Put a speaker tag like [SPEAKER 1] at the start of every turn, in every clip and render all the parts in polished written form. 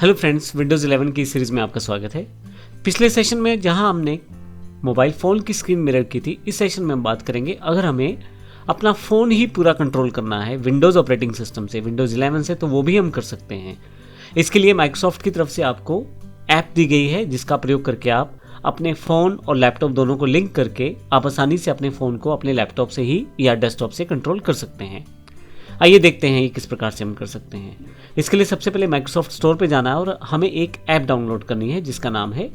[SPEAKER 1] Hello friends, Windows 11 की series में आपका स्वागत है। पिछले सेशन में जहां हमने मोबाइल फ़ोन की स्क्रीन मिरर की थी, इस सेशन में हम बात करेंगे अगर हमें अपना फ़ोन ही पूरा कंट्रोल करना है विंडोज़ ऑपरेटिंग सिस्टम से, विंडोज़ 11 से, तो वो भी हम कर सकते हैं। इसके लिए माइक्रोसॉफ्ट की तरफ से आपको ऐप दी गई है जिसका प्रयोग करके आप अपने फ़ोन और लैपटॉप दोनों को लिंक करके आप आसानी से अपने फ़ोन को अपने लैपटॉप से ही या डेस्कटॉप से कंट्रोल कर सकते हैं। आइए देखते हैं ये किस प्रकार से हम कर सकते हैं। इसके लिए सबसे पहले माइक्रोसॉफ्ट स्टोर पे जाना है और हमें एक ऐप डाउनलोड करनी है जिसका नाम है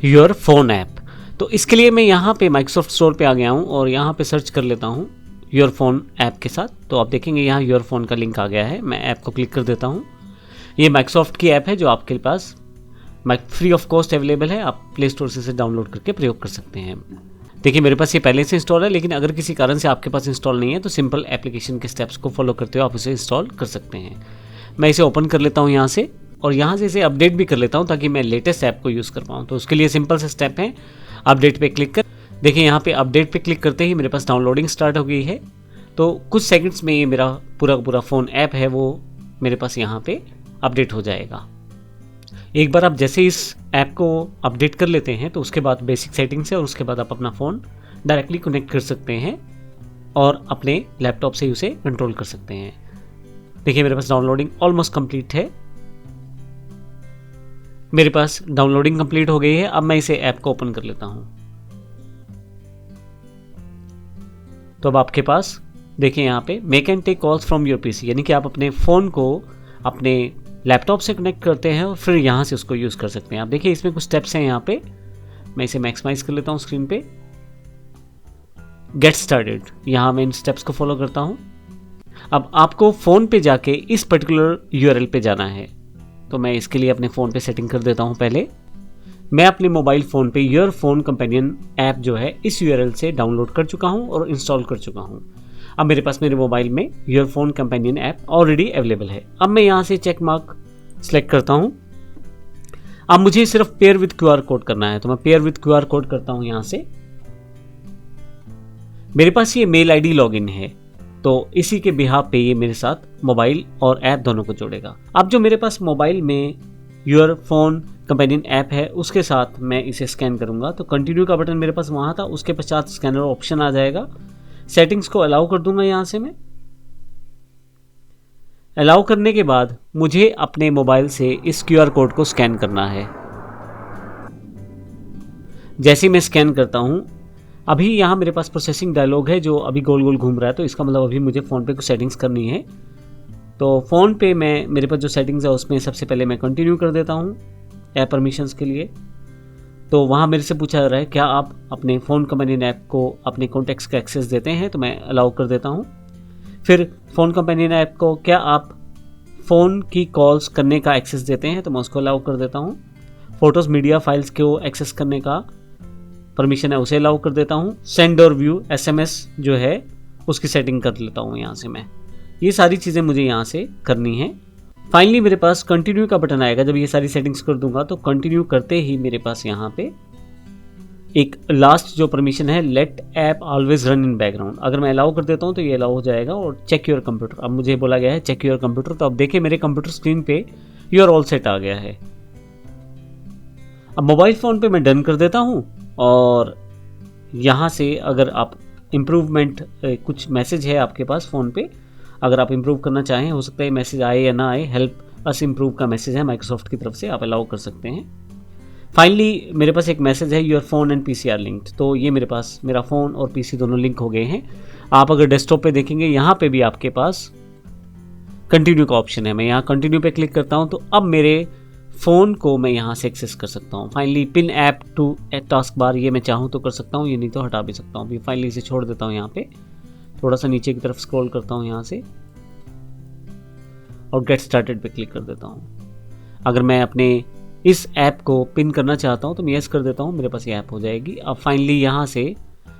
[SPEAKER 1] योर फोन ऐप। तो इसके लिए मैं यहाँ पे माइक्रोसॉफ्ट स्टोर पे आ गया हूँ और यहाँ पे सर्च कर लेता हूँ योर फोन ऐप के साथ। तो आप देखेंगे यहाँ योर फोन का लिंक आ गया है। मैं ऐप को क्लिक कर देता हूँ। ये माइक्रोसॉफ्ट की ऐप है जो आपके पास फ्री ऑफ कॉस्ट अवेलेबल है। आप प्ले स्टोर से डाउनलोड करके प्रयोग कर सकते हैं। देखिए मेरे पास ये पहले से इंस्टॉल है, लेकिन अगर किसी कारण से आपके पास इंस्टॉल नहीं है तो सिंपल एप्लीकेशन के स्टेप्स को फॉलो करते हुए आप इसे इंस्टॉल कर सकते हैं। मैं इसे ओपन कर लेता हूँ यहाँ से और यहाँ से इसे अपडेट भी कर लेता हूँ ताकि मैं लेटेस्ट ऐप को यूज़ कर पाऊँ। तो उसके लिए सिंपल से स्टेप है, अपडेट पे क्लिक कर। देखिए यहाँ पे अपडेट पे क्लिक करते ही मेरे पास डाउनलोडिंग स्टार्ट हो गई है। तो कुछ सेकंड्स में ये मेरा पूरा फ़ोन ऐप है वो मेरे पास यहाँ पे अपडेट हो जाएगा। एक बार आप जैसे इस ऐप को अपडेट कर लेते हैं तो उसके बाद बेसिक सेटिंग्स है और उसके बाद आप अपना फ़ोन डायरेक्टली कनेक्ट कर सकते हैं और अपने लैपटॉप से उसे कंट्रोल कर सकते हैं। देखिए मेरे पास डाउनलोडिंग ऑलमोस्ट कंप्लीट है। मेरे पास डाउनलोडिंग कंप्लीट हो गई है। अब मैं इसे ऐप को ओपन कर लेता हूं। तो अब आपके पास देखिए यहाँ पे make and take calls from your PC, यानी कि आप अपने फ़ोन को अपने लैपटॉप से कनेक्ट करते हैं और फिर यहाँ से उसको यूज़ कर सकते हैं। आप देखिए इसमें कुछ स्टेप्स हैं। यहाँ पे मैं इसे मैक्सिमाइज कर लेता हूँ स्क्रीन पे। गेट स्टार्टेड, यहाँ मैं इन स्टेप्स को फॉलो करता हूँ। अब आपको फ़ोन पे जाके इस पर्टिकुलर यूआरएल पे जाना है। तो मैं इसके लिए अपने फ़ोन पे सेटिंग कर देता हूँ। पहले मैं अपने मोबाइल फ़ोन पे योर फोन कंपेनियन ऐप जो है इस यूआरएल से डाउनलोड कर चुका हूँ और इंस्टॉल कर चुका हूँ। अब मेरे पास मेरे मोबाइल में your phone companion app already available है। अब मैं यहाँ से चेक मार्क सेलेक्ट करता हूँ। अब मुझे सिर्फ पेयर विद क्यूआर कोड करना है, तो मैं पेयर विद क्यूआर कोड करता हूँ। यहाँ से मेरे पास ये मेल आईडी लॉगिन है, तो इसी के बिहाफ पे ये मेरे साथ मोबाइल और ऐप दोनों को जोड़ेगा। अब जो मेरे पास मोबाइल में योर फोन कंपेनियन ऐप है उसके साथ मैं इसे स्कैन करूंगा। तो कंटिन्यू का बटन मेरे पास वहाँ था, उसके पश्चात स्कैनर ऑप्शन आ जाएगा। सेटिंग्स को अलाउ कर दूंगा। यहाँ से मैं अलाउ करने के बाद मुझे अपने मोबाइल से इस क्यूआर कोड को स्कैन करना है। जैसे ही मैं स्कैन करता हूँ, अभी यहाँ मेरे पास प्रोसेसिंग डायलॉग है जो अभी गोल गोल घूम रहा है। तो इसका मतलब अभी मुझे फ़ोन पे कुछ सेटिंग्स करनी है। तो फ़ोन पे मेरे पास जो सेटिंग्स है उसमें सबसे पहले मैं कंटिन्यू कर देता हूँ ऐप परमिशंस के लिए। तो वहाँ मेरे से पूछा जा रहा है क्या आप अपने फ़ोन कंपेनियन ऐप को अपने कॉन्टैक्ट्स का एक्सेस देते हैं, तो मैं अलाउ कर देता हूँ। फिर फ़ोन कंपेनियन ऐप को क्या आप फ़ोन की कॉल्स करने का एक्सेस देते हैं, तो मैं उसको अलाउ कर देता हूँ। फ़ोटोज़ मीडिया फाइल्स को एक्सेस करने का परमिशन है, उसे अलाउ कर देता हूँ। सेंड और व्यू SMS जो है उसकी सेटिंग कर लेता हूँ यहाँ से मैं। ये सारी चीज़ें मुझे यहाँ से करनी है। फाइनली मेरे पास कंटिन्यू का बटन आएगा। जब ये सारी सेटिंग्स कर दूंगा तो कंटिन्यू करते ही मेरे पास यहाँ पे एक लास्ट जो परमिशन है, let app always run in background, अगर मैं अलाउ कर देता हूँ तो ये अलाउ हो जाएगा। और चेक योर कंप्यूटर, अब मुझे बोला गया है चेक योर कंप्यूटर। तो अब देखिए मेरे कंप्यूटर स्क्रीन पे योर ऑल सेट आ गया है। अब मोबाइल फ़ोन पे मैं डन कर देता हूँ और यहाँ से अगर आप इम्प्रूवमेंट कुछ मैसेज है आपके पास फ़ोन पे, अगर आप इम्प्रूव करना चाहें, हो सकता है मैसेज आए या ना आए, हेल्प अस इम्प्रूव का मैसेज है माइक्रोसॉफ्ट की तरफ से, आप अलाउ कर सकते हैं। फाइनली मेरे पास एक मैसेज है your phone and PC are linked. तो ये मेरे पास मेरा फ़ोन और पीसी दोनों लिंक हो गए हैं। आप अगर डेस्कटॉप पे देखेंगे यहाँ पे भी आपके पास कंटिन्यू का ऑप्शन है। मैं यहाँ कंटिन्यू पे क्लिक करता हूँ तो अब मेरे फ़ोन को मैं यहाँ से एक्सेस कर सकता हूँ। Finally pin app to task bar, ये मैं चाहूँ तो कर सकता हूँ, ये नहीं तो हटा भी सकता हूँ। अभी फाइनली इसे छोड़ देता हूँ। यहाँ पे थोड़ा सा नीचे की तरफ स्क्रॉल करता हूँ यहाँ से और गेट स्टार्टेड पे क्लिक कर देता हूँ। अगर मैं अपने इस ऐप को पिन करना चाहता हूँ तो मैं यस कर देता हूँ, मेरे पास ये ऐप हो जाएगी। अब फाइनली यहाँ से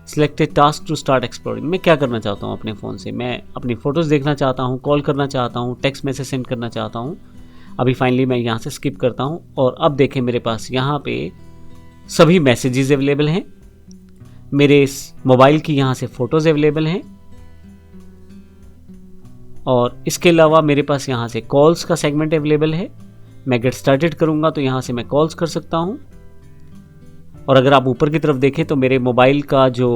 [SPEAKER 1] selected task to start exploring, मैं क्या करना चाहता हूँ अपने फ़ोन से, मैं अपनी फ़ोटोज़ देखना चाहता हूँ, कॉल करना चाहता हूँ, टेक्स्ट मैसेज सेंड करना चाहता हूँ। अभी फाइनली मैं यहाँ से स्किप करता हूँ और अब देखें मेरे पास यहाँ पे सभी मैसेजेस अवेलेबल हैं, मेरे इस मोबाइल की यहाँ से फ़ोटोज़ अवेलेबल हैं और इसके अलावा मेरे पास यहाँ से कॉल्स का सेगमेंट अवेलेबल है। मैं गेट स्टार्टेड करूँगा तो यहाँ से मैं कॉल्स कर सकता हूँ। और अगर आप ऊपर की तरफ देखें तो मेरे मोबाइल का जो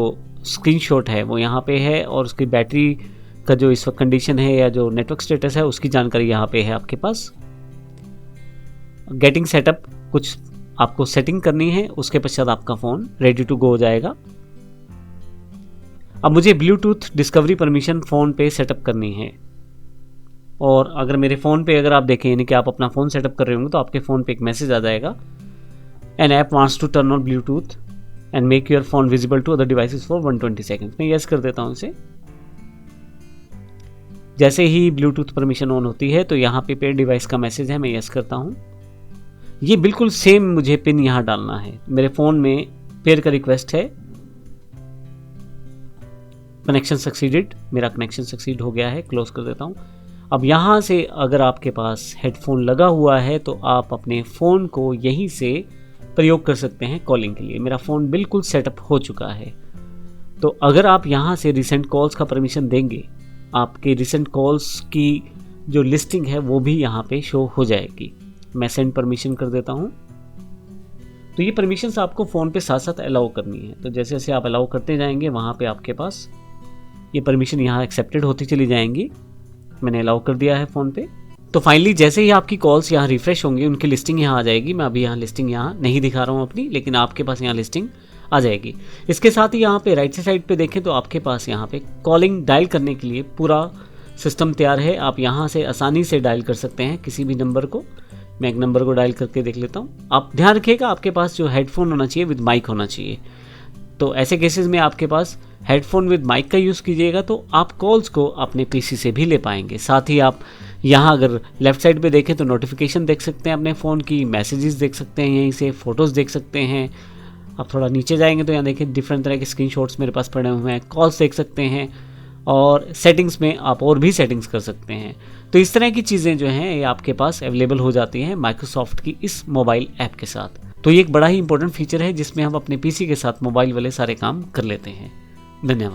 [SPEAKER 1] स्क्रीनशॉट है वो यहाँ पे है, और उसकी बैटरी का जो इस वक्त कंडीशन है या जो नेटवर्क स्टेटस है उसकी जानकारी यहाँ पे है आपके पास। गेटिंग सेटअप, कुछ आपको सेटिंग करनी है, उसके पश्चात आपका फ़ोन रेडी टू गो हो जाएगा। अब मुझे ब्लूटूथ डिस्कवरी परमिशन फ़ोन पे सेटअप करनी है, और अगर मेरे फ़ोन पे अगर आप देखें यानी कि आप अपना फ़ोन सेटअप कर रहे होंगे तो आपके फ़ोन पे एक मैसेज आ जाएगा, an app wants to turn on Bluetooth and make your phone visible to other devices for 120 seconds. मैं यस कर देता हूँ इसे। जैसे ही ब्लूटूथ परमिशन ऑन होती है तो यहाँ पे पेयर डिवाइस का मैसेज है, मैं यस करता हूँ। ये बिल्कुल सेम मुझे पिन यहाँ डालना है। मेरे फ़ोन में पेयर का रिक्वेस्ट है, कनेक्शन सक्सीडेड, मेरा कनेक्शन सक्सीड हो गया है, क्लोज कर देता हूँ। अब यहाँ से अगर आपके पास हेडफोन लगा हुआ है तो आप अपने फ़ोन को यहीं से प्रयोग कर सकते हैं कॉलिंग के लिए। मेरा फ़ोन बिल्कुल सेटअप हो चुका है। तो अगर आप यहाँ से रिसेंट कॉल्स का परमिशन देंगे, आपके रिसेंट कॉल्स की जो लिस्टिंग है वो भी यहाँ पे शो हो जाएगी। मैं सेंड परमिशन कर देता हूँ। तो ये परमिशंस आपको फ़ोन पे साथ साथ अलाउ करनी है। तो जैसे जैसे आप अलाउ करते जाएंगे वहाँ पे आपके पास ये परमिशन यहाँ एक्सेप्टेड होती चली जाएंगी। मैंने अलाउ कर दिया है फ़ोन पे। तो फाइनली जैसे ही आपकी कॉल्स यहाँ रिफ्रेश होंगी उनकी लिस्टिंग यहाँ आ जाएगी। मैं अभी यहाँ लिस्टिंग यहाँ नहीं दिखा रहा हूँ अपनी, लेकिन आपके पास यहाँ लिस्टिंग आ जाएगी। इसके साथ ही यहाँ पे राइट से साइड पे देखें तो आपके पास यहाँ पे कॉलिंग डायल करने के लिए पूरा सिस्टम तैयार है। आप यहाँ से आसानी से डायल कर सकते हैं किसी भी नंबर को। मैं एक नंबर को डायल करके देख लेता हूँ। आप ध्यान रखिएगा आपके पास जो हेडफोन होना चाहिए विद माइक होना चाहिए। तो ऐसे केसेस में आपके पास हेडफोन विद माइक का यूज़ कीजिएगा तो आप कॉल्स को अपने पीसी से भी ले पाएंगे। साथ ही आप यहाँ अगर लेफ़्ट साइड पे देखें तो नोटिफिकेशन देख सकते हैं अपने फ़ोन की, मैसेजेस देख सकते हैं, यहीं से फ़ोटोज़ देख सकते हैं। आप थोड़ा नीचे जाएंगे तो यहाँ देखिए डिफरेंट तरह के स्क्रीनशॉट्स मेरे पास पड़े हुए हैं, कॉल्स देख सकते हैं, और सेटिंग्स में आप और भी सेटिंग्स कर सकते हैं। तो इस तरह की चीज़ें जो हैं ये आपके पास अवेलेबल हो जाती हैं माइक्रोसॉफ्ट की इस मोबाइल ऐप के साथ। तो ये एक बड़ा ही इंपॉर्टेंट फीचर है जिसमें हम अपने पीसी के साथ मोबाइल वाले सारे काम कर लेते हैं। धन्यवाद।